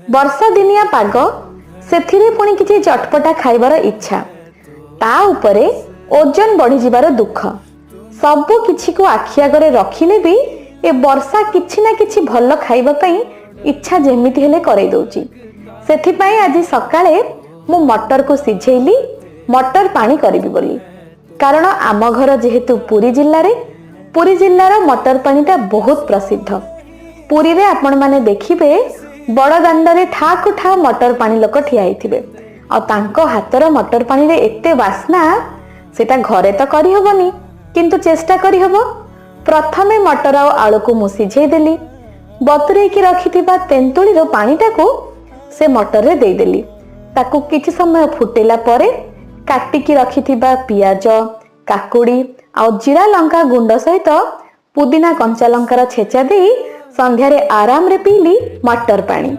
वर्षा दिनिया पाग से पुणी किसी चटपटा खाइबार इच्छा ता उपरे ओजन बढ़ी जिबार दुख सबु किछि को आखि आगरे रखिले भी ए वर्षा किछि ना किछि भल खाइबा पई इच्छा जेमिति हेले करै दउची। सेथिपाई आज सकाळे मु मटर को सिझेइली मटर पानी करिबी बोली, कारण आम घर जेहेतु पुरी जिल्लार मटर पानीटा बहुत प्रसिद्ध। पुरी रे आपण माने देखिबे बड़ दांडरे ठाकु ठा मटर पानी लोक ठिया होइथिबे आ तांको हातर मटर पानी रे एते वासना सेटा घरे तो करि हबनी, किंतु चेष्टा करि हबो। प्रथमे मटर आ आलू को मु सिझेइ देली, बतुरे की रखिथिबा तेंतुली रो पानीटा को से मटर रे देई देली। ताकू किछि समय फुटेला परे काटी की रखिथिबा पियाज, काकुड़ी आ जीरा लंका गुंड सहित पुदीना कंचा लंकार छेचा देई संध्यारे आराम रे पीली मटर पानी।